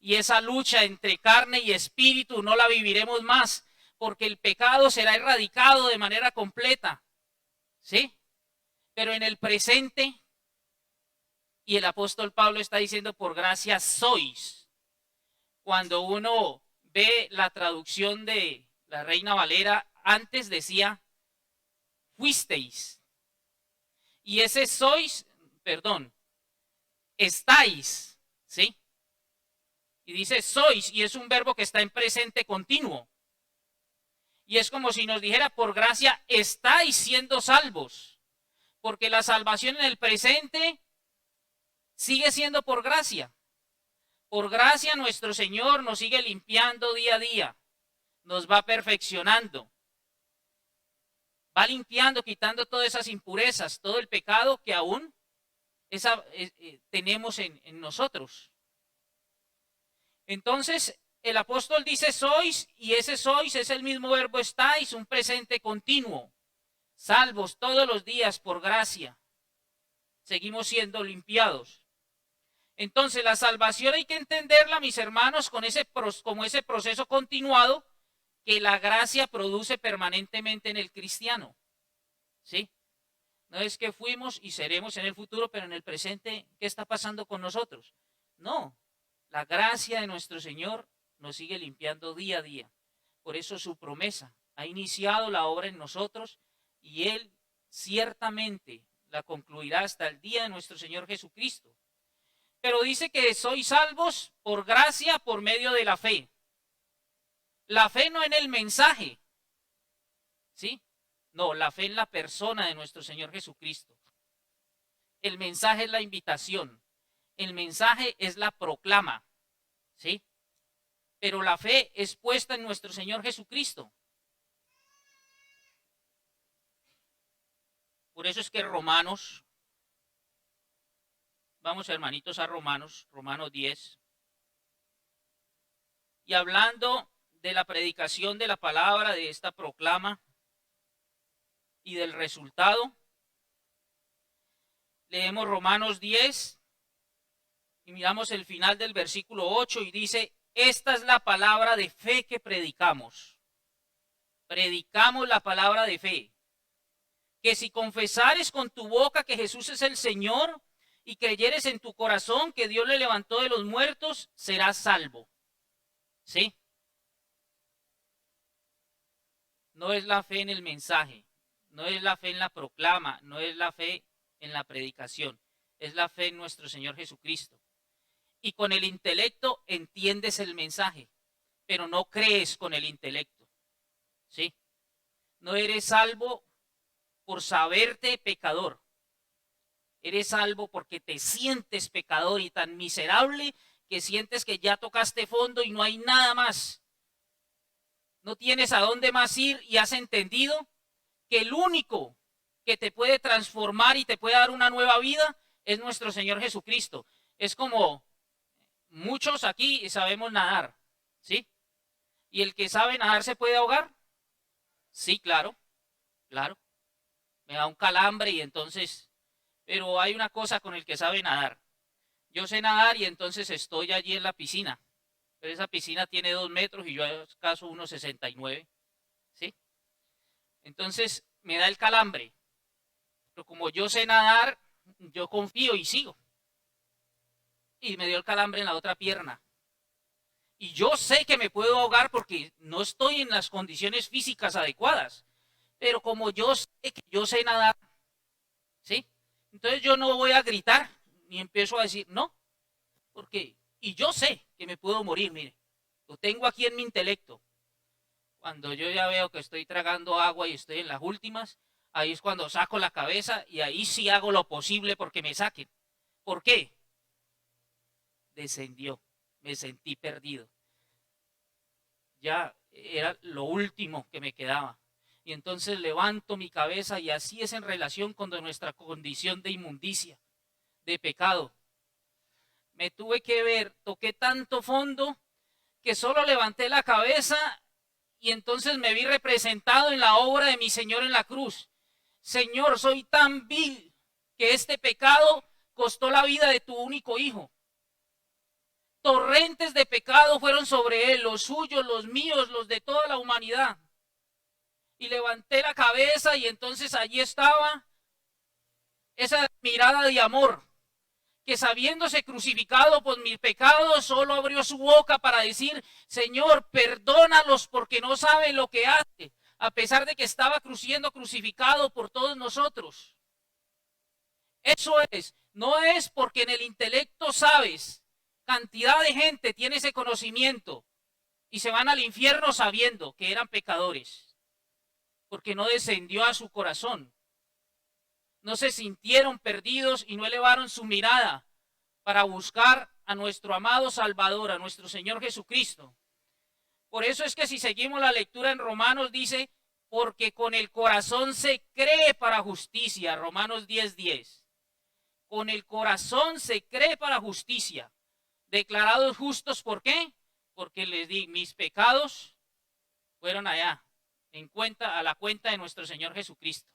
y esa lucha entre carne y espíritu no la viviremos más, porque el pecado será erradicado de manera completa, ¿sí? Pero en el presente, y el apóstol Pablo está diciendo, por gracia sois. Cuando uno ve la traducción de la Reina Valera, antes decía, fuisteis. Y ese sois, perdón, estáis, ¿sí? Y dice sois, y es un verbo que está en presente continuo. Y es como si nos dijera, por gracia estáis siendo salvos. Porque la salvación en el presente sigue siendo por gracia. Por gracia nuestro Señor nos sigue limpiando día a día. Nos va perfeccionando. Va limpiando, quitando todas esas impurezas, todo el pecado que aún tenemos en nosotros. Entonces, el apóstol dice sois, y ese sois es el mismo verbo estáis, un presente continuo. Salvos todos los días por gracia. Seguimos siendo limpiados. Entonces, la salvación hay que entenderla, mis hermanos, como ese proceso continuado que la gracia produce permanentemente en el cristiano. ¿Sí? No es que fuimos y seremos en el futuro, pero en el presente, ¿qué está pasando con nosotros? No, la gracia de nuestro Señor nos sigue limpiando día a día. Por eso su promesa ha iniciado la obra en nosotros y Él ciertamente la concluirá hasta el día de nuestro Señor Jesucristo. Pero dice que sois salvos por gracia por medio de la fe. La fe no en el mensaje, ¿sí? No, la fe en la persona de nuestro Señor Jesucristo. El mensaje es la invitación. El mensaje es la proclama, ¿sí? Pero la fe es puesta en nuestro Señor Jesucristo. Por eso es que Romanos, vamos hermanitos a Romanos 10. Y hablando de la predicación de la palabra, de esta proclama y del resultado, leemos Romanos 10 y miramos el final del versículo 8 y dice, esta es la palabra de fe que predicamos. Predicamos la palabra de fe. Que si confesares con tu boca que Jesús es el Señor y creyeres en tu corazón que Dios le levantó de los muertos, serás salvo. ¿Sí? No es la fe en el mensaje, no es la fe en la proclama, no es la fe en la predicación, es la fe en nuestro Señor Jesucristo. Y con el intelecto entiendes el mensaje, pero no crees con el intelecto. ¿Sí? No eres salvo por saberte pecador. Eres salvo porque te sientes pecador y tan miserable que sientes que ya tocaste fondo y no hay nada más. No tienes a dónde más ir y has entendido que el único que te puede transformar y te puede dar una nueva vida es nuestro Señor Jesucristo. Es como muchos aquí sabemos nadar, ¿sí? ¿Y el que sabe nadar se puede ahogar? Sí, claro, claro. Me da un calambre y entonces, pero hay una cosa con el que sabe nadar. Yo sé nadar y entonces estoy allí en la piscina, pero esa piscina tiene 2 metros y yo acaso 1,69, ¿sí? Entonces me da el calambre, pero como yo sé nadar, yo confío y sigo. Y me dio el calambre en la otra pierna. Y yo sé que me puedo ahogar porque no estoy en las condiciones físicas adecuadas. Pero como yo sé que yo sé nadar, ¿sí? Entonces yo no voy a gritar ni empiezo a decir no, porque, y yo sé que me puedo morir, mire, lo tengo aquí en mi intelecto. Cuando yo ya veo que estoy tragando agua y estoy en las últimas, ahí es cuando saco la cabeza y ahí sí hago lo posible porque me saquen. ¿Por qué? Descendió, me sentí perdido. Ya era lo último que me quedaba. Y entonces levanto mi cabeza y así es en relación con nuestra condición de inmundicia, de pecado. Me tuve que ver, toqué tanto fondo que solo levanté la cabeza y entonces me vi representado en la obra de mi Señor en la cruz. Señor, soy tan vil que este pecado costó la vida de tu único hijo. Torrentes de pecado fueron sobre él, los suyos, los míos, los de toda la humanidad. Y levanté la cabeza y entonces allí estaba esa mirada de amor, que sabiéndose crucificado por mis pecados, solo abrió su boca para decir, Señor, perdónalos porque no saben lo que hace, a pesar de que estaba siendo crucificado por todos nosotros. Eso es, no es porque en el intelecto sabes, cantidad de gente tiene ese conocimiento y se van al infierno sabiendo que eran pecadores, porque no descendió a su corazón. No se sintieron perdidos y no elevaron su mirada para buscar a nuestro amado Salvador, a nuestro Señor Jesucristo. Por eso es que si seguimos la lectura en Romanos dice, porque con el corazón se cree para justicia, Romanos 10:10. Con el corazón se cree para justicia. Declarados justos, ¿por qué? Porque les di, mis pecados fueron allá, a la cuenta de nuestro Señor Jesucristo.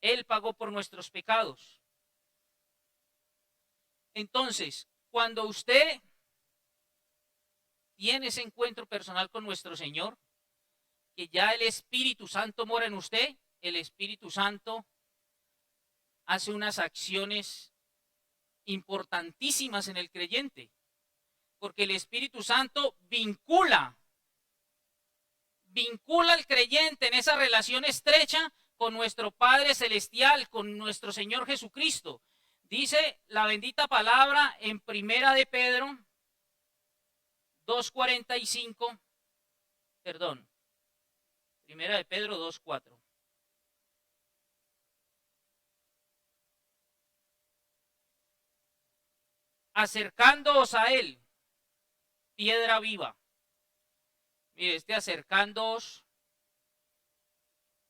Él pagó por nuestros pecados. Entonces, cuando usted tiene ese encuentro personal con nuestro Señor, que ya el Espíritu Santo mora en usted, el Espíritu Santo hace unas acciones importantísimas en el creyente, porque el Espíritu Santo vincula al creyente en esa relación estrecha con nuestro Padre Celestial, con nuestro Señor Jesucristo. Dice la bendita palabra en Primera de Pedro 2:45, perdón, Primera de Pedro 2:4. Acercándoos a él, piedra viva. Mire, acercándoos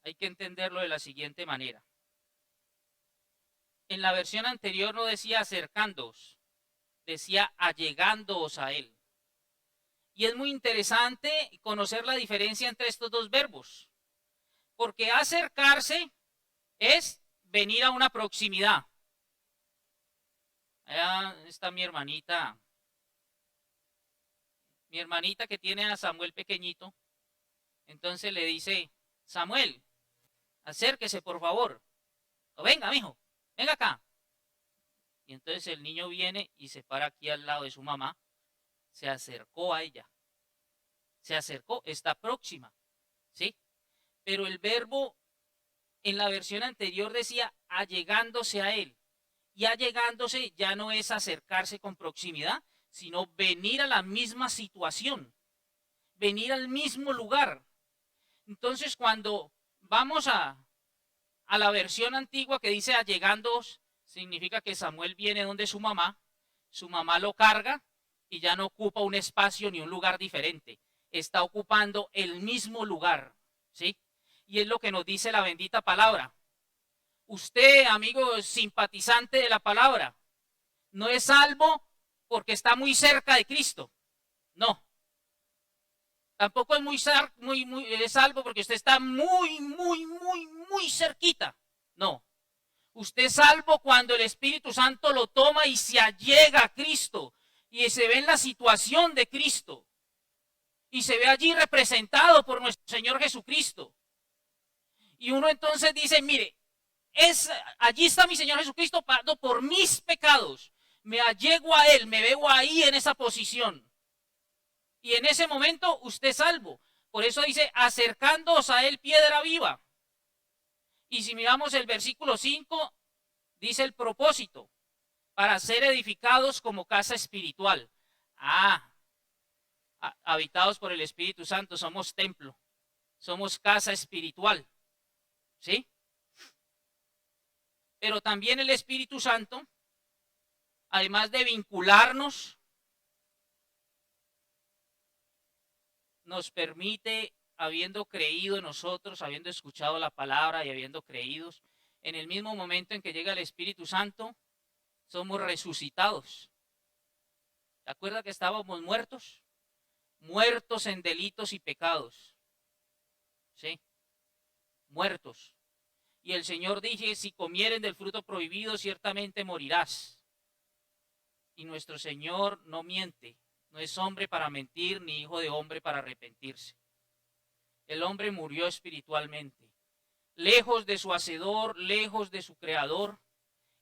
hay que entenderlo de la siguiente manera. En la versión anterior no decía acercándoos, decía allegándoos a él. Y es muy interesante conocer la diferencia entre estos dos verbos, porque acercarse es venir a una proximidad. Allá está mi hermanita que tiene a Samuel pequeñito. Entonces le dice, Samuel, acérquese por favor. O venga, mijo, venga acá. Y entonces el niño viene y se para aquí al lado de su mamá. Se acercó a ella. Se acercó, está próxima. ¿Sí? Pero el verbo en la versión anterior decía allegándose a él. Y allegándose ya no es acercarse con proximidad, sino venir a la misma situación, venir al mismo lugar. Entonces, cuando vamos a la versión antigua que dice allegándoos, significa que Samuel viene donde su mamá lo carga y ya no ocupa un espacio ni un lugar diferente, está ocupando el mismo lugar, ¿sí? Y es lo que nos dice la bendita palabra. Usted, amigo simpatizante de la palabra, no es salvo porque está muy cerca de Cristo. No. Tampoco es muy salvo porque usted está muy cerquita. No. Usted es salvo cuando el Espíritu Santo lo toma y se allega a Cristo y se ve en la situación de Cristo y se ve allí representado por nuestro Señor Jesucristo. Y uno entonces dice, mire, allí está mi Señor Jesucristo pagando por mis pecados. Me allego a Él, me veo ahí en esa posición. Y en ese momento usted es salvo. Por eso dice, acercándoos a Él, piedra viva. Y si miramos el versículo 5, dice el propósito, para ser edificados como casa espiritual. Habitados por el Espíritu Santo, somos templo, somos casa espiritual. ¿Sí? Pero también el Espíritu Santo, además de vincularnos, nos permite, habiendo creído en nosotros, habiendo escuchado la palabra y habiendo creído, en el mismo momento en que llega el Espíritu Santo, somos resucitados. ¿Te acuerdas que estábamos muertos? Muertos en delitos y pecados. ¿Sí? Muertos. Y el Señor dije, si comieren del fruto prohibido, ciertamente morirás. Y nuestro Señor no miente, no es hombre para mentir, ni hijo de hombre para arrepentirse. El hombre murió espiritualmente, lejos de su Hacedor, lejos de su Creador,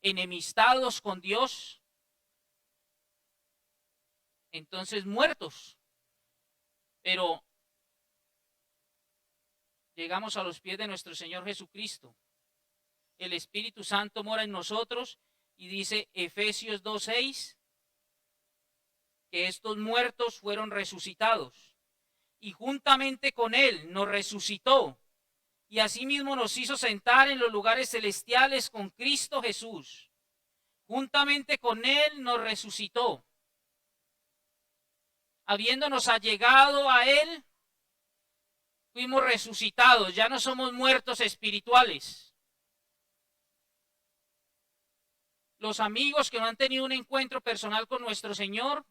enemistados con Dios, entonces muertos. Pero llegamos a los pies de nuestro Señor Jesucristo. El Espíritu Santo mora en nosotros y dice Efesios 2:6 que estos muertos fueron resucitados y juntamente con Él nos resucitó y asimismo nos hizo sentar en los lugares celestiales con Cristo Jesús. Juntamente con Él nos resucitó. Habiéndonos allegado a Él, fuimos resucitados, ya no somos muertos espirituales. Los amigos que no han tenido un encuentro personal con nuestro Señor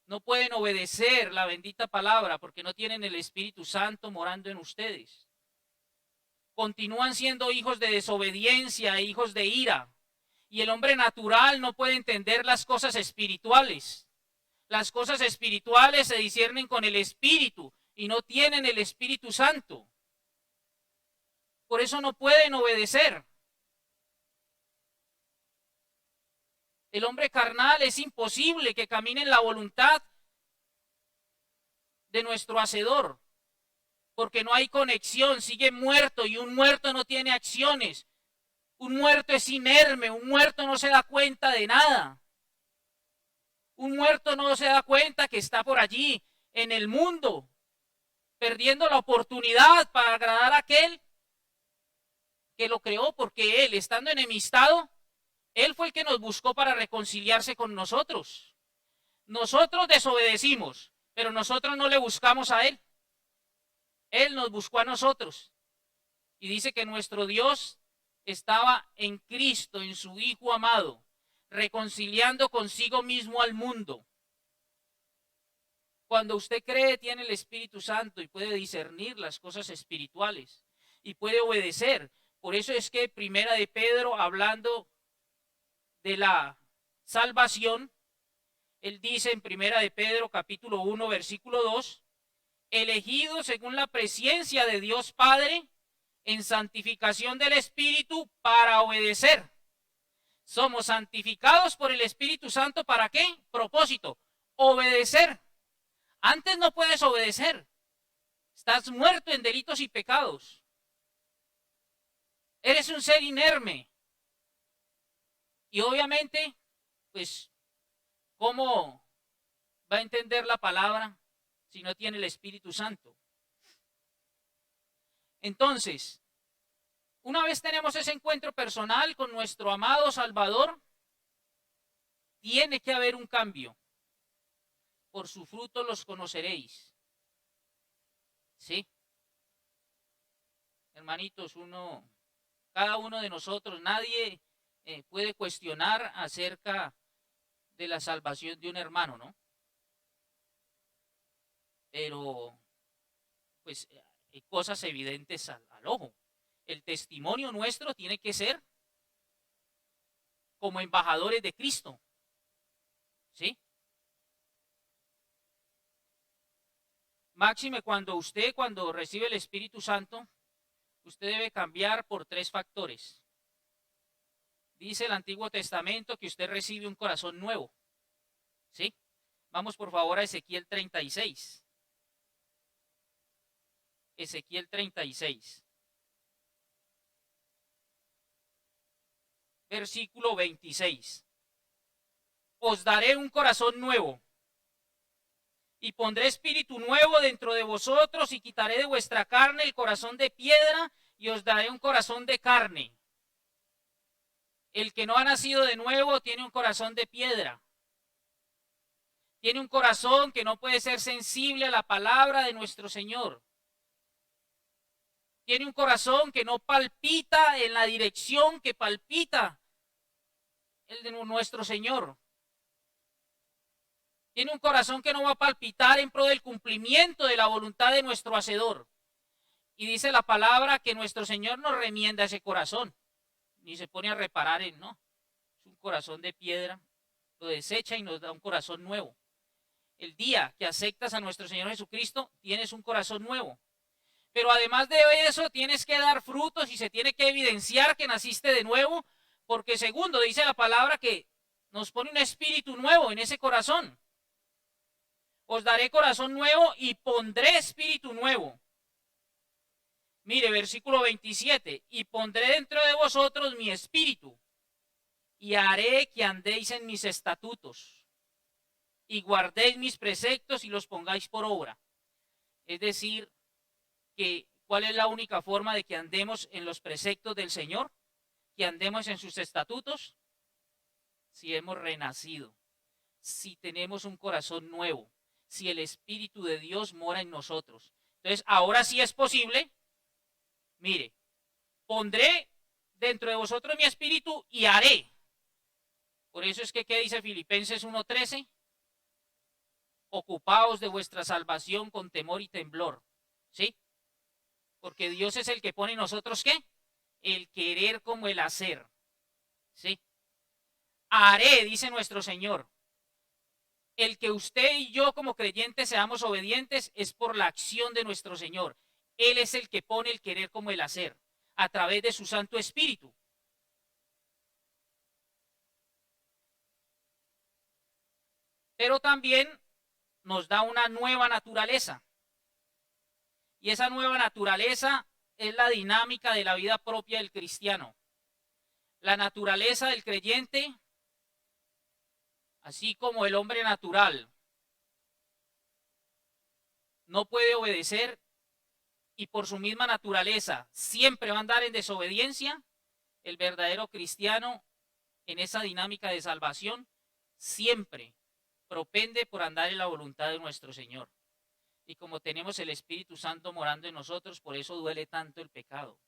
no pueden obedecer la bendita palabra porque no tienen el Espíritu Santo morando en ustedes. Continúan siendo hijos de desobediencia, hijos de ira. Y el hombre natural no puede entender las cosas espirituales. Las cosas espirituales se disciernen con el Espíritu y no tienen el Espíritu Santo. Por eso no pueden obedecer. El hombre carnal es imposible que camine en la voluntad de nuestro Hacedor, porque no hay conexión, sigue muerto y un muerto no tiene acciones. Un muerto es inerme, un muerto no se da cuenta de nada. Un muerto no se da cuenta que está por allí en el mundo, perdiendo la oportunidad para agradar a aquel que lo creó, porque Él, estando enemistado, Él fue el que nos buscó para reconciliarse con nosotros. Nosotros desobedecimos, pero nosotros no le buscamos a Él. Él nos buscó a nosotros. Y dice que nuestro Dios estaba en Cristo, en su Hijo amado, reconciliando consigo mismo al mundo. Cuando usted cree, tiene el Espíritu Santo y puede discernir las cosas espirituales y puede obedecer. Por eso es que Primera de Pedro, hablando de la salvación, él dice en Primera de Pedro capítulo 1 versículo 2, elegido según la presciencia de Dios Padre en santificación del Espíritu para obedecer. Somos santificados por el Espíritu Santo, ¿para qué? Propósito, obedecer. Antes no puedes obedecer. Estás muerto en delitos y pecados. Eres un ser inerme. Y obviamente, pues, ¿cómo va a entender la palabra si no tiene el Espíritu Santo? Entonces, una vez tenemos ese encuentro personal con nuestro amado Salvador, tiene que haber un cambio. Por su fruto los conoceréis. ¿Sí? Hermanitos, cada uno de nosotros, nadie puede cuestionar acerca de la salvación de un hermano, ¿no? Pero, pues, hay cosas evidentes al ojo. El testimonio nuestro tiene que ser como embajadores de Cristo. ¿Sí? Máxime cuando recibe el Espíritu Santo, usted debe cambiar por 3 factores. Dice el Antiguo Testamento que usted recibe un corazón nuevo. ¿Sí? Vamos por favor a Ezequiel 36. Ezequiel 36. Versículo 26. Os daré un corazón nuevo y pondré espíritu nuevo dentro de vosotros y quitaré de vuestra carne el corazón de piedra y os daré un corazón de carne. El que no ha nacido de nuevo tiene un corazón de piedra. Tiene un corazón que no puede ser sensible a la palabra de nuestro Señor. Tiene un corazón que no palpita en la dirección que palpita el de nuestro Señor. Tiene un corazón que no va a palpitar en pro del cumplimiento de la voluntad de nuestro Hacedor. Y dice la palabra que nuestro Señor nos remienda ese corazón. Ni se pone a reparar en, no. Es un corazón de piedra, lo desecha y nos da un corazón nuevo. El día que aceptas a nuestro Señor Jesucristo, tienes un corazón nuevo. Pero además de eso, tienes que dar frutos y se tiene que evidenciar que naciste de nuevo, porque segundo, dice la palabra que nos pone un espíritu nuevo en ese corazón. Os daré corazón nuevo y pondré espíritu nuevo. Mire, versículo 27, y pondré dentro de vosotros mi espíritu, y haré que andéis en mis estatutos, y guardéis mis preceptos y los pongáis por obra. Es decir, que ¿cuál es la única forma de que andemos en los preceptos del Señor? Que andemos en sus estatutos. Si hemos renacido, si tenemos un corazón nuevo, si el Espíritu de Dios mora en nosotros. Entonces, ahora sí es posible. Mire, pondré dentro de vosotros mi espíritu y haré. Por eso es que, ¿qué dice Filipenses 1:13? Ocupaos de vuestra salvación con temor y temblor. ¿Sí? Porque Dios es el que pone en nosotros, ¿qué? El querer como el hacer. ¿Sí? Haré, dice nuestro Señor. El que usted y yo como creyentes seamos obedientes es por la acción de nuestro Señor. Él es el que pone el querer como el hacer, a través de su Santo Espíritu. Pero también nos da una nueva naturaleza. Y esa nueva naturaleza es la dinámica de la vida propia del cristiano. La naturaleza del creyente, así como el hombre natural, no puede obedecer y por su misma naturaleza siempre va a andar en desobediencia. El verdadero cristiano en esa dinámica de salvación siempre propende por andar en la voluntad de nuestro Señor. Y como tenemos el Espíritu Santo morando en nosotros, por eso duele tanto el pecado.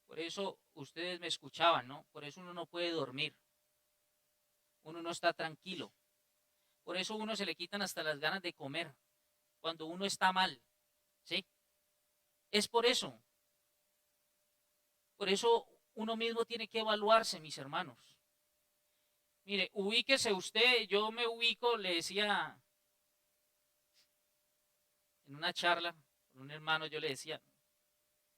Por eso ustedes me escuchaban, ¿no? Por eso uno no puede dormir. Uno no está tranquilo. Por eso a uno se le quitan hasta las ganas de comer cuando uno está mal. ¿Sí? Es por eso. Por eso uno mismo tiene que evaluarse, mis hermanos. Mire, ubíquese usted, yo me ubico, le decía en una charla con un hermano, yo le decía,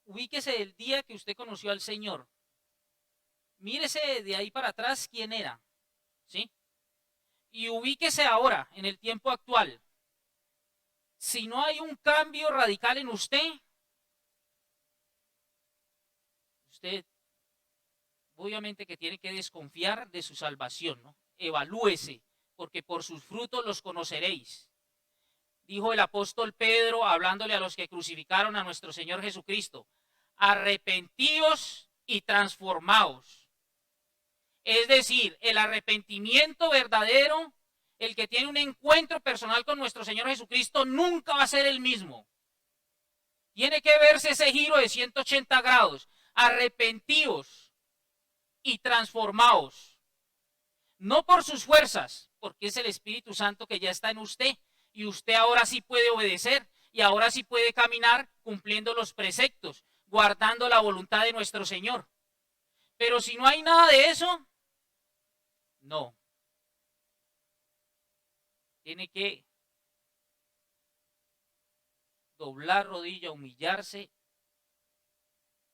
ubíquese el día que usted conoció al Señor. Mírese de ahí para atrás quién era, ¿sí? Y ubíquese ahora, en el tiempo actual. Si no hay un cambio radical en usted, usted obviamente que tiene que desconfiar de su salvación, ¿no? Evalúese, porque por sus frutos los conoceréis. Dijo el apóstol Pedro, hablándole a los que crucificaron a nuestro Señor Jesucristo, arrepentíos y transformaos. Es decir, el arrepentimiento verdadero, el que tiene un encuentro personal con nuestro Señor Jesucristo, nunca va a ser el mismo. Tiene que verse ese giro de 180 grados. Arrepentíos y transformaos. No por sus fuerzas, porque es el Espíritu Santo que ya está en usted. Y usted ahora sí puede obedecer y ahora sí puede caminar cumpliendo los preceptos, guardando la voluntad de nuestro Señor. Pero si no hay nada de eso, no. Tiene que doblar rodilla, humillarse,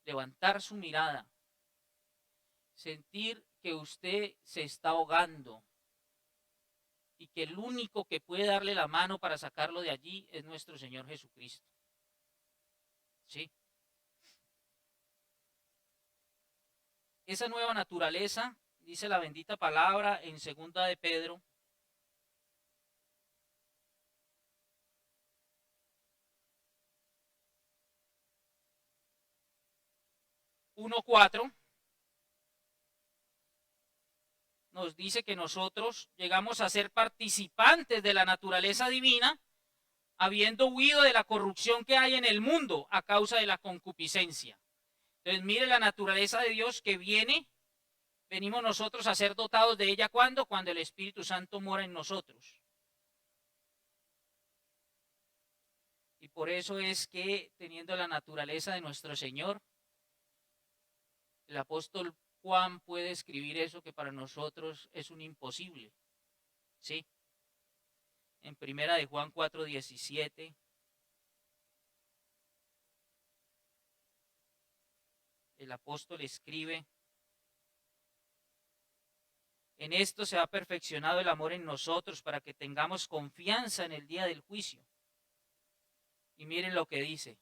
levantar su mirada, sentir que usted se está ahogando y que el único que puede darle la mano para sacarlo de allí es nuestro Señor Jesucristo. ¿Sí? Esa nueva naturaleza, dice la bendita palabra en 2 de Pedro 1:4, nos dice que nosotros llegamos a ser participantes de la naturaleza divina, habiendo huido de la corrupción que hay en el mundo a causa de la concupiscencia. Entonces, mire la naturaleza de Dios que venimos nosotros a ser dotados de ella. ¿Cuándo? Cuando el Espíritu Santo mora en nosotros. Y por eso es que, teniendo la naturaleza de nuestro Señor, el apóstol Juan puede escribir eso que para nosotros es un imposible? ¿Sí? En primera de Juan 4:17, el apóstol escribe: en esto se ha perfeccionado el amor en nosotros para que tengamos confianza en el día del juicio. Y miren lo que dice: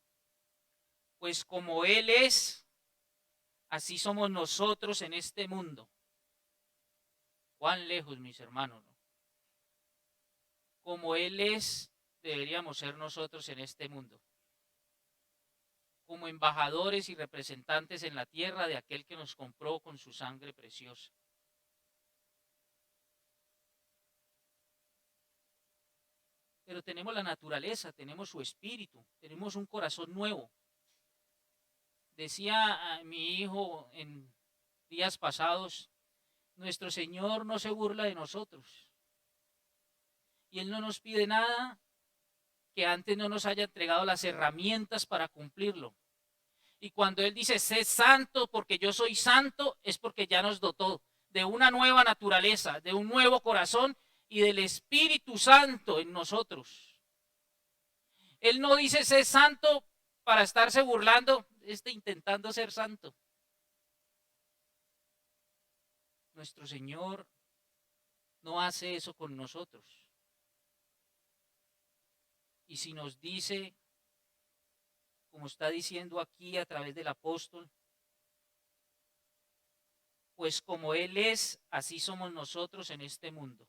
pues como Él es, así somos nosotros en este mundo. ¿Cuán lejos, mis hermanos, no? Como Él es, deberíamos ser nosotros en este mundo, como embajadores y representantes en la tierra de aquel que nos compró con su sangre preciosa. Pero tenemos la naturaleza, tenemos su espíritu, tenemos un corazón nuevo. Decía a mi hijo en días pasados: nuestro Señor no se burla de nosotros. Y Él no nos pide nada que antes no nos haya entregado las herramientas para cumplirlo. Y cuando Él dice, sé santo porque yo soy santo, es porque ya nos dotó de una nueva naturaleza, de un nuevo corazón y del Espíritu Santo en nosotros. Él no dice, sé santo para estarse burlando, intentando ser santo. Nuestro Señor no hace eso con nosotros. Y si nos dice, como está diciendo aquí a través del apóstol, pues como Él es, así somos nosotros en este mundo.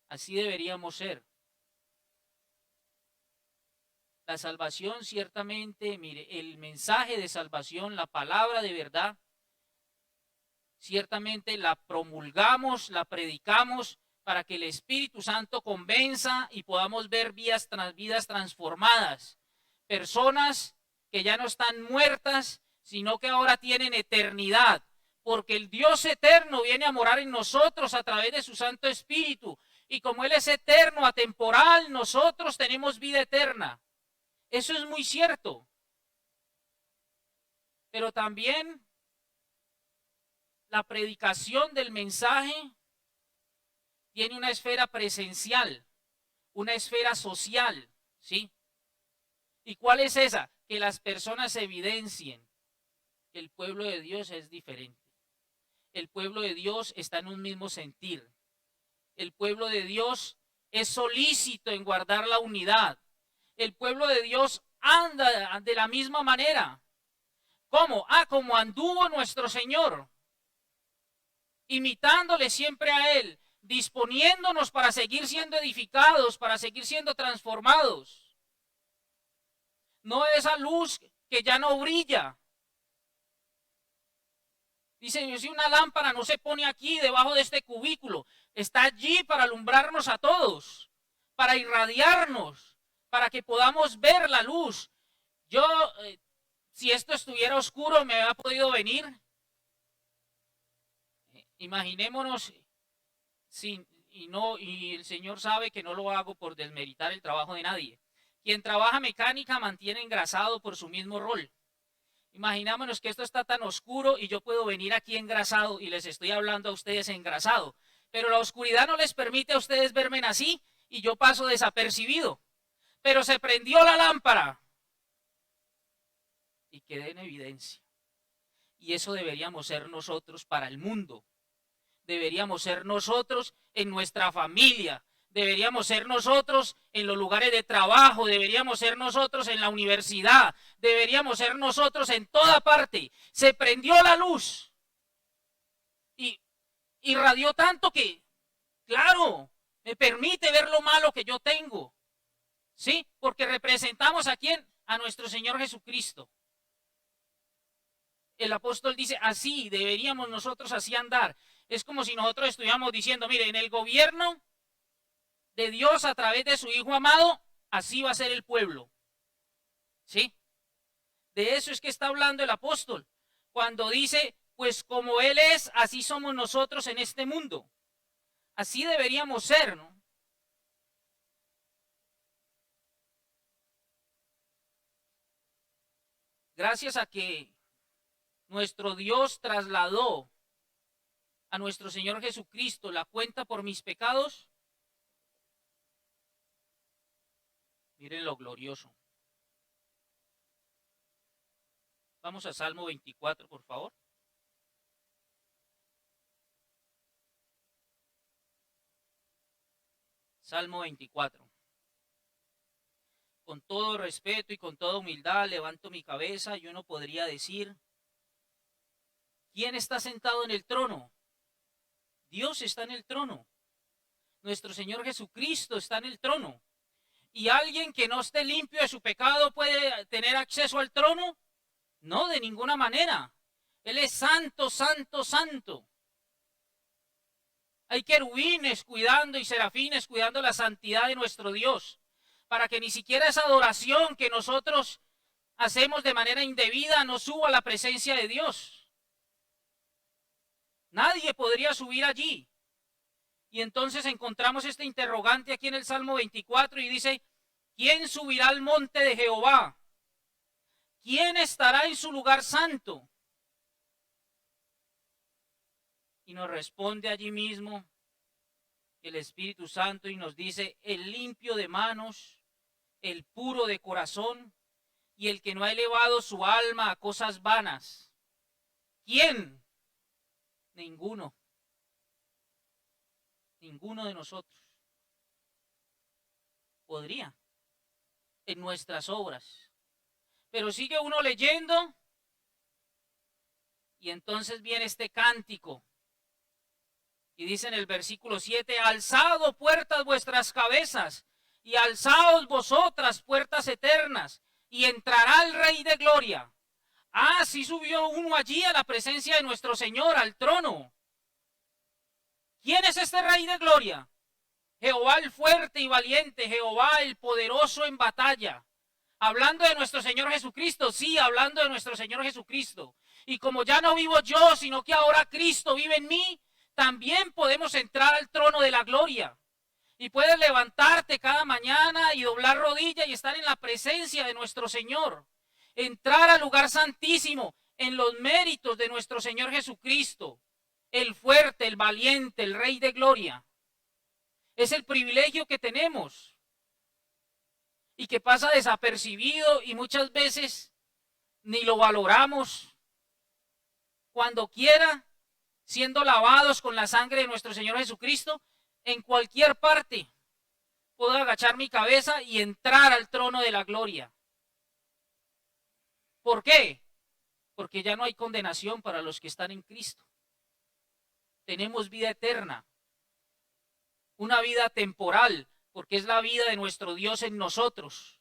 Así deberíamos ser. La salvación, ciertamente, mire, el mensaje de salvación, la palabra de verdad, ciertamente la promulgamos, la predicamos para que el Espíritu Santo convenza y podamos ver vidas transformadas. Personas que ya no están muertas, sino que ahora tienen eternidad, porque el Dios eterno viene a morar en nosotros a través de su Santo Espíritu. Y como Él es eterno, atemporal, nosotros tenemos vida eterna. Eso es muy cierto. Pero también la predicación del mensaje tiene una esfera presencial, una esfera social, ¿sí? ¿Y cuál es esa? Que las personas evidencien que el pueblo de Dios es diferente. El pueblo de Dios está en un mismo sentir. El pueblo de Dios es solícito en guardar la unidad. El pueblo de Dios anda de la misma manera. ¿Cómo? Como anduvo nuestro Señor, imitándole siempre a Él, disponiéndonos para seguir siendo edificados, para seguir siendo transformados. No esa luz que ya no brilla. Dice, si una lámpara no se pone aquí debajo de este cubículo, está allí para alumbrarnos a todos, para irradiarnos, para que podamos ver la luz. Yo, si esto estuviera oscuro, me había podido venir. Imaginémonos, y el Señor sabe que no lo hago por desmeritar el trabajo de nadie. Quien trabaja mecánica mantiene engrasado por su mismo rol. Imaginémonos que esto está tan oscuro y yo puedo venir aquí engrasado y les estoy hablando a ustedes engrasado. Pero la oscuridad no les permite a ustedes verme así y yo paso desapercibido. Pero se prendió la lámpara y quedé en evidencia. Y eso deberíamos ser nosotros para el mundo. Deberíamos ser nosotros en nuestra familia. Deberíamos ser nosotros en los lugares de trabajo, deberíamos ser nosotros en la universidad, deberíamos ser nosotros en toda parte. Se prendió la luz y irradió tanto que, claro, me permite ver lo malo que yo tengo. ¿Sí? Porque representamos a quién? A nuestro Señor Jesucristo. El apóstol dice, así deberíamos nosotros así andar. Es como si nosotros estuviéramos diciendo, mire, en el gobierno de Dios a través de su Hijo amado, así va a ser el pueblo. ¿Sí? De eso es que está hablando el apóstol. Cuando dice, pues como Él es, así somos nosotros en este mundo. Así deberíamos ser, ¿no? Gracias a que nuestro Dios trasladó a nuestro Señor Jesucristo la cuenta por mis pecados, miren lo glorioso. Vamos a Salmo 24, por favor. Salmo 24. Con todo respeto y con toda humildad levanto mi cabeza y uno podría decir, ¿quién está sentado en el trono? Dios está en el trono. Nuestro Señor Jesucristo está en el trono. ¿Y alguien que no esté limpio de su pecado puede tener acceso al trono? No, de ninguna manera. Él es santo, santo, santo. Hay querubines cuidando y serafines cuidando la santidad de nuestro Dios, para que ni siquiera esa adoración que nosotros hacemos de manera indebida no suba a la presencia de Dios. Nadie podría subir allí. Y entonces encontramos este interrogante aquí en el Salmo 24 y dice, ¿quién subirá al monte de Jehová? ¿Quién estará en su lugar santo? Y nos responde allí mismo el Espíritu Santo y nos dice, el limpio de manos, el puro de corazón y el que no ha elevado su alma a cosas vanas. ¿Quién? Ninguno. Ninguno de nosotros podría en nuestras obras. Pero sigue uno leyendo y entonces viene este cántico. Y dice en el versículo 7, alzad puertas vuestras cabezas y alzaos vosotras puertas eternas y entrará el Rey de Gloria. Ah, sí subió uno allí a la presencia de nuestro Señor, al trono. ¿Quién es este Rey de Gloria? Jehová el fuerte y valiente, Jehová el poderoso en batalla. Hablando de nuestro Señor Jesucristo, sí, hablando de nuestro Señor Jesucristo. Y como ya no vivo yo, sino que ahora Cristo vive en mí, también podemos entrar al trono de la gloria. Y puedes levantarte cada mañana y doblar rodilla y estar en la presencia de nuestro Señor. Entrar al lugar santísimo en los méritos de nuestro Señor Jesucristo. El fuerte, el valiente, el Rey de Gloria. Es el privilegio que tenemos. Y que pasa desapercibido y muchas veces ni lo valoramos. Cuando quiera, siendo lavados con la sangre de nuestro Señor Jesucristo, en cualquier parte puedo agachar mi cabeza y entrar al trono de la gloria. ¿Por qué? Porque ya no hay condenación para los que están en Cristo. Tenemos vida eterna, una vida temporal, porque es la vida de nuestro Dios en nosotros.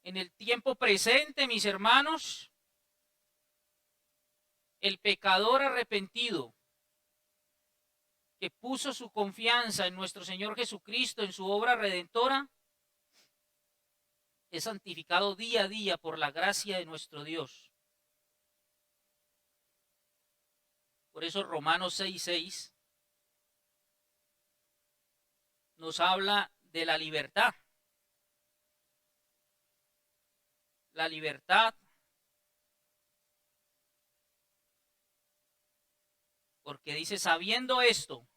En el tiempo presente, mis hermanos, el pecador arrepentido que puso su confianza en nuestro Señor Jesucristo, en su obra redentora, es santificado día a día por la gracia de nuestro Dios. Por eso Romanos 6:6 nos habla de la libertad. La libertad, porque dice, sabiendo esto,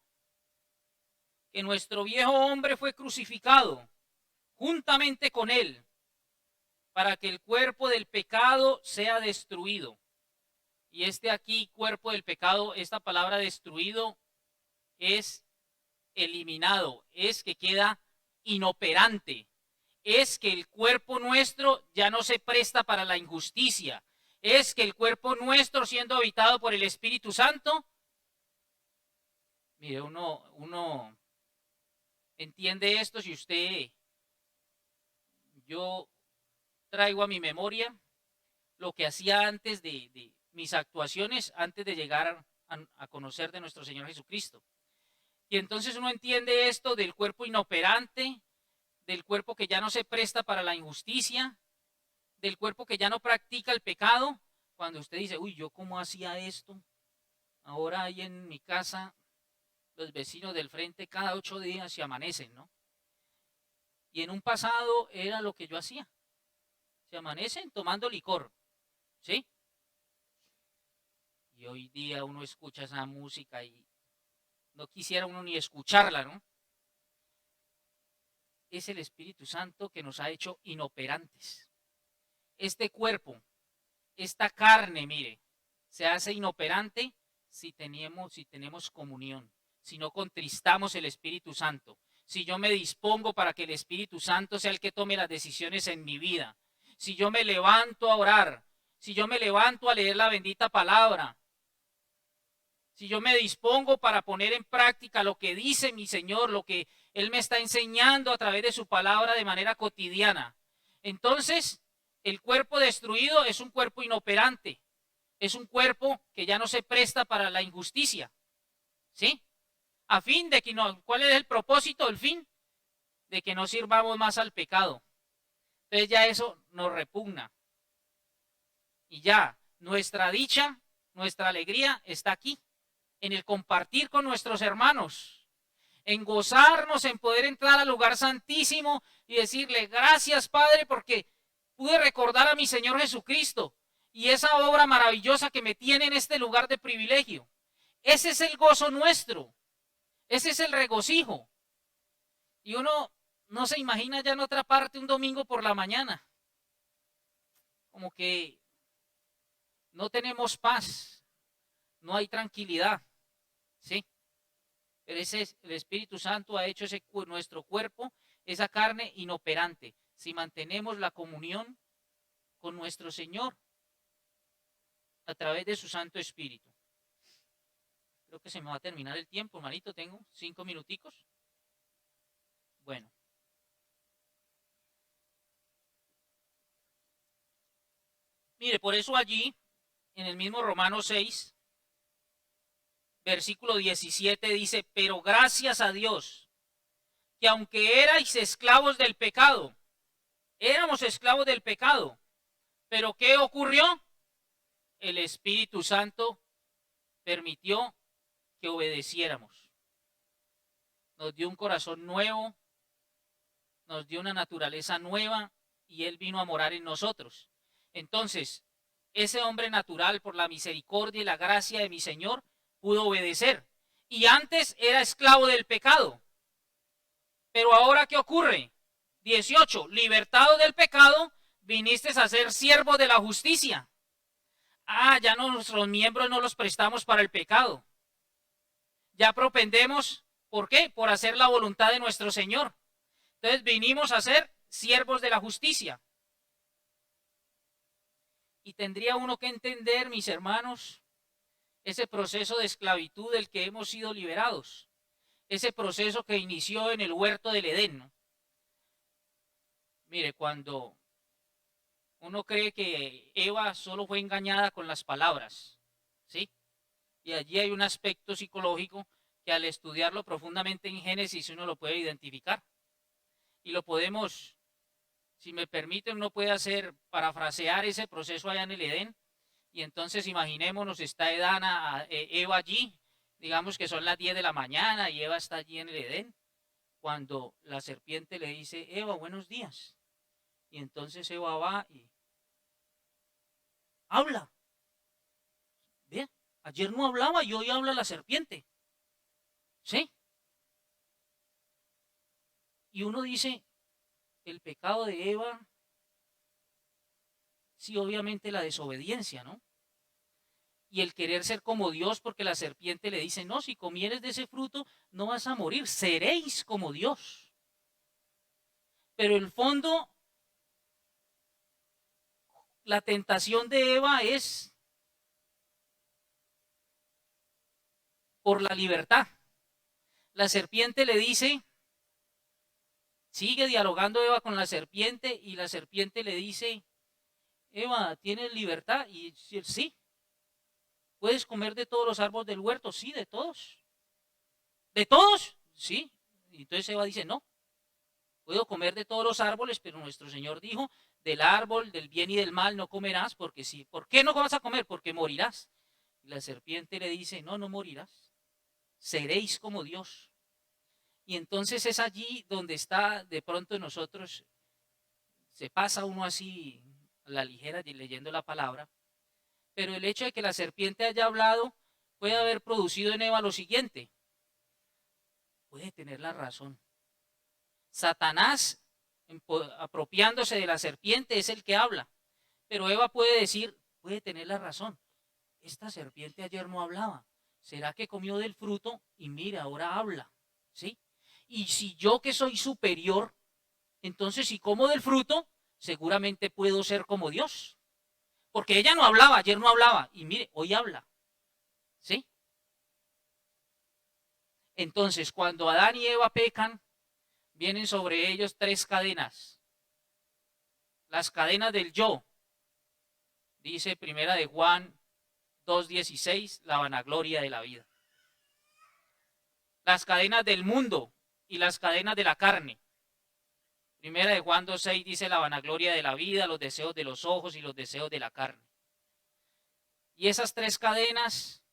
que nuestro viejo hombre fue crucificado juntamente con él, para que el cuerpo del pecado sea destruido. Y este aquí, cuerpo del pecado, esta palabra destruido es eliminado, es que queda inoperante, es que el cuerpo nuestro ya no se presta para la injusticia, es que el cuerpo nuestro, siendo habitado por el Espíritu Santo, mire, uno entiende esto si yo traigo a mi memoria lo que hacía antes de mis actuaciones, antes de llegar a conocer de nuestro Señor Jesucristo. Y entonces uno entiende esto del cuerpo inoperante, del cuerpo que ya no se presta para la injusticia, del cuerpo que ya no practica el pecado. Cuando usted dice, uy, ¿yo cómo hacía esto? Ahora ahí en mi casa, los vecinos del frente cada 8 días se amanecen, ¿no? Y en un pasado era lo que yo hacía. Se que amanecen tomando licor, ¿sí? Y hoy día uno escucha esa música y no quisiera uno ni escucharla, ¿no? Es el Espíritu Santo que nos ha hecho inoperantes. Este cuerpo, esta carne, mire, se hace inoperante si tenemos comunión, si no contristamos el Espíritu Santo, si yo me dispongo para que el Espíritu Santo sea el que tome las decisiones en mi vida, si yo me levanto a orar, si yo me levanto a leer la bendita palabra, si yo me dispongo para poner en práctica lo que dice mi Señor, lo que Él me está enseñando a través de su palabra de manera cotidiana, entonces el cuerpo destruido es un cuerpo inoperante, es un cuerpo que ya no se presta para la injusticia, ¿sí? A fin de que no, ¿cuál es el propósito, el fin? De que no sirvamos más al pecado. Entonces ya eso nos repugna. Y ya nuestra dicha, nuestra alegría está aquí, en el compartir con nuestros hermanos, en gozarnos, en poder entrar al lugar santísimo y decirle gracias, Padre, porque pude recordar a mi Señor Jesucristo y esa obra maravillosa que me tiene en este lugar de privilegio. Ese es el gozo nuestro, ese es el regocijo. Y uno no se imagina ya en otra parte un domingo por la mañana, como que no tenemos paz, no hay tranquilidad, ¿sí? Pero el Espíritu Santo ha hecho nuestro cuerpo, esa carne inoperante, si mantenemos la comunión con nuestro Señor a través de su Santo Espíritu. Creo que se me va a terminar el tiempo, hermanito, tengo 5 minuticos. Bueno. Mire, por eso allí, en el mismo Romanos 6, versículo 17 dice, pero gracias a Dios, que aunque erais esclavos del pecado, éramos esclavos del pecado, pero ¿qué ocurrió? El Espíritu Santo permitió que obedeciéramos. Nos dio un corazón nuevo, nos dio una naturaleza nueva y Él vino a morar en nosotros. Entonces, ese hombre natural, por la misericordia y la gracia de mi Señor, pudo obedecer. Y antes era esclavo del pecado. Pero ahora, ¿qué ocurre? 18. Libertado del pecado, viniste a ser siervo de la justicia. Ya no, nuestros miembros no los prestamos para el pecado. Ya propendemos, ¿por qué? Por hacer la voluntad de nuestro Señor. Entonces vinimos a ser siervos de la justicia. Y tendría uno que entender, mis hermanos, ese proceso de esclavitud del que hemos sido liberados. Ese proceso que inició en el huerto del Edén, ¿no? Mire, cuando uno cree que Eva solo fue engañada con las palabras, ¿sí? Y allí hay un aspecto psicológico que al estudiarlo profundamente en Génesis uno lo puede identificar. Y lo podemos, si me permiten, uno puede hacer, parafrasear ese proceso allá en el Edén. Y entonces imaginémonos, está Eva allí, digamos que son las 10 de la mañana y Eva está allí en el Edén, cuando la serpiente le dice, Eva, buenos días. Y entonces Eva va y habla. ¿Ve? Ayer no hablaba y hoy habla la serpiente. ¿Sí? Y uno dice, el pecado de Eva, sí, obviamente la desobediencia, ¿no? Y el querer ser como Dios, porque la serpiente le dice, no, si comieres de ese fruto, no vas a morir, seréis como Dios. Pero el fondo, la tentación de Eva es por la libertad. La serpiente le dice, sigue dialogando Eva con la serpiente y la serpiente le dice, Eva, ¿tienes libertad? Y sí. ¿Puedes comer de todos los árboles del huerto? Sí, de todos. ¿De todos? Sí. Y entonces Eva dice, no, puedo comer de todos los árboles, pero nuestro Señor dijo, del árbol del bien y del mal no comerás, porque sí. ¿Por qué no vas a comer? Porque morirás. Y la serpiente le dice, no, no morirás. Seréis como Dios. Y entonces es allí donde está de pronto nosotros, se pasa uno así a la ligera leyendo la palabra, pero el hecho de que la serpiente haya hablado puede haber producido en Eva lo siguiente. Puede tener la razón. Satanás, apropiándose de la serpiente, es el que habla, pero Eva puede decir, puede tener la razón. Esta serpiente ayer no hablaba. ¿Será que comió del fruto? Y mira, ahora habla, ¿sí? Y si yo que soy superior, entonces si como del fruto, seguramente puedo ser como Dios. Porque ella no hablaba, ayer no hablaba, y mire, hoy habla, ¿sí? Entonces, cuando Adán y Eva pecan, vienen sobre ellos 3 cadenas. Las cadenas del yo, dice primera de Juan 2:16, la vanagloria de la vida. Las cadenas del mundo y las cadenas de la carne. Primera de Juan 2:6 dice la vanagloria de la vida, los deseos de los ojos y los deseos de la carne. Y esas 3 cadenas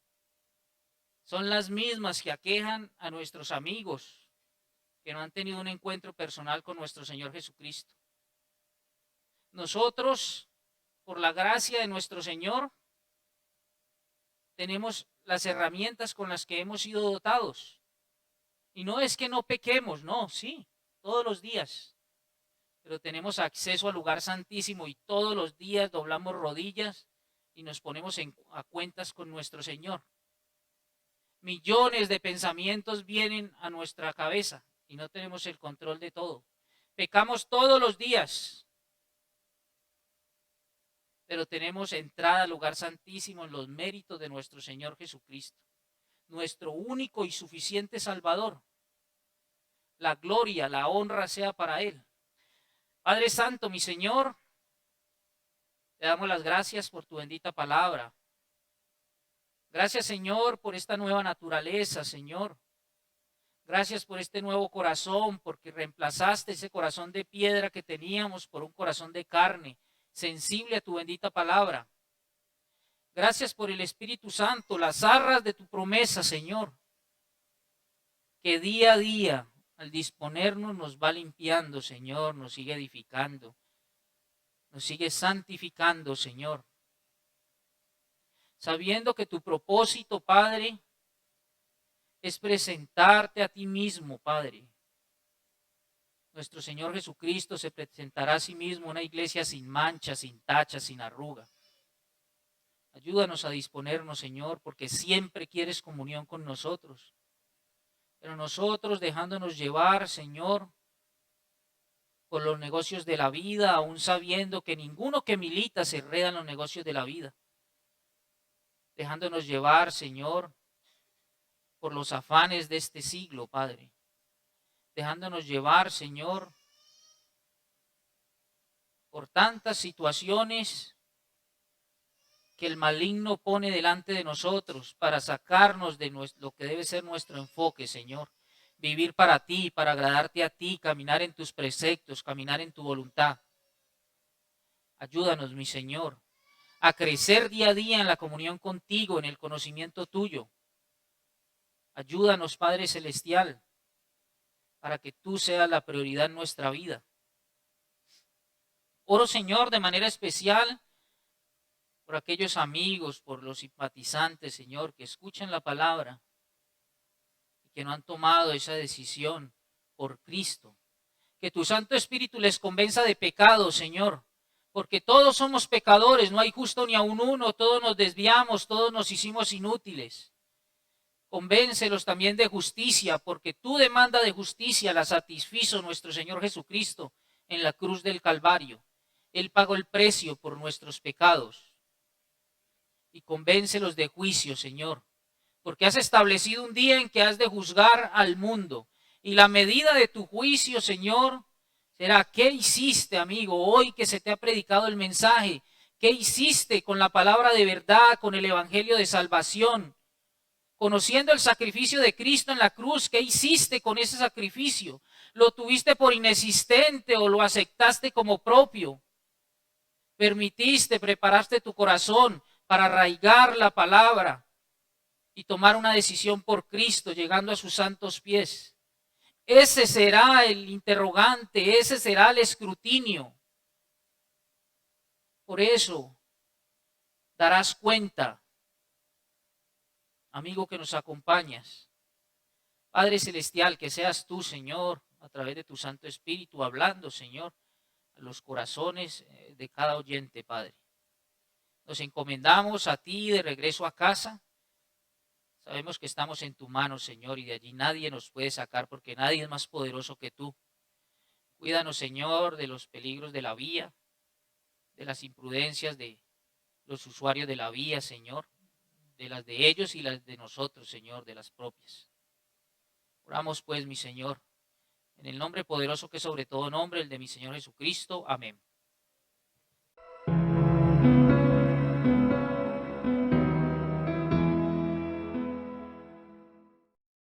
son las mismas que aquejan a nuestros amigos que no han tenido un encuentro personal con nuestro Señor Jesucristo. Nosotros, por la gracia de nuestro Señor, tenemos las herramientas con las que hemos sido dotados. Y no es que no pequemos, no, sí, todos los días. Pero tenemos acceso al lugar santísimo y todos los días doblamos rodillas y nos ponemos a cuentas con nuestro Señor. Millones de pensamientos vienen a nuestra cabeza y no tenemos el control de todo. Pecamos todos los días, pero tenemos entrada al lugar santísimo en los méritos de nuestro Señor Jesucristo, nuestro único y suficiente Salvador. La gloria, la honra sea para Él. Padre Santo, mi Señor, te damos las gracias por tu bendita palabra. Gracias, Señor, por esta nueva naturaleza, Señor. Gracias por este nuevo corazón, porque reemplazaste ese corazón de piedra que teníamos por un corazón de carne, sensible a tu bendita palabra. Gracias por el Espíritu Santo, las arras de tu promesa, Señor, que día a día, al disponernos, nos va limpiando, Señor, nos sigue edificando, nos sigue santificando, Señor. Sabiendo que tu propósito, Padre, es presentarte a ti mismo, Padre. Nuestro Señor Jesucristo se presentará a sí mismo una iglesia sin mancha, sin tacha, sin arruga. Ayúdanos a disponernos, Señor, porque siempre quieres comunión con nosotros. Pero nosotros dejándonos llevar, Señor, por los negocios de la vida, aún sabiendo que ninguno que milita se enreda en los negocios de la vida. Dejándonos llevar, Señor, por los afanes de este siglo, Padre. Dejándonos llevar, Señor, por tantas situaciones que el maligno pone delante de nosotros para sacarnos de lo que debe ser nuestro enfoque, Señor. Vivir para ti, para agradarte a ti, caminar en tus preceptos, caminar en tu voluntad. Ayúdanos, mi Señor, a crecer día a día en la comunión contigo, en el conocimiento tuyo. Ayúdanos, Padre Celestial, para que tú seas la prioridad en nuestra vida. Oro, Señor, de manera especial por aquellos amigos, por los simpatizantes, Señor, que escuchan la palabra y que no han tomado esa decisión por Cristo. Que tu Santo Espíritu les convenza de pecado, Señor, porque todos somos pecadores, no hay justo ni aun uno, todos nos desviamos, todos nos hicimos inútiles. Convéncelos también de justicia, porque tu demanda de justicia la satisfizo nuestro Señor Jesucristo en la cruz del Calvario. Él pagó el precio por nuestros pecados. Y convéncelos de juicio, Señor, porque has establecido un día en que has de juzgar al mundo. Y la medida de tu juicio, Señor, será: ¿qué hiciste, amigo, hoy que se te ha predicado el mensaje? ¿Qué hiciste con la palabra de verdad, con el evangelio de salvación? Conociendo el sacrificio de Cristo en la cruz, ¿qué hiciste con ese sacrificio? ¿Lo tuviste por inexistente o lo aceptaste como propio? ¿Permitiste, preparaste tu corazón para arraigar la palabra y tomar una decisión por Cristo, llegando a sus santos pies? Ese será el interrogante, ese será el escrutinio. Por eso darás cuenta, amigo que nos acompañas. Padre Celestial, que seas tú, Señor, a través de tu Santo Espíritu, hablando, Señor, a los corazones de cada oyente, Padre. Nos encomendamos a ti de regreso a casa. Sabemos que estamos en tu mano, Señor, y de allí nadie nos puede sacar porque nadie es más poderoso que tú. Cuídanos, Señor, de los peligros de la vía, de las imprudencias de los usuarios de la vía, Señor, de las de ellos y las de nosotros, Señor, de las propias. Oramos pues, mi Señor, en el nombre poderoso que sobre todo nombre, el de mi Señor Jesucristo. Amén.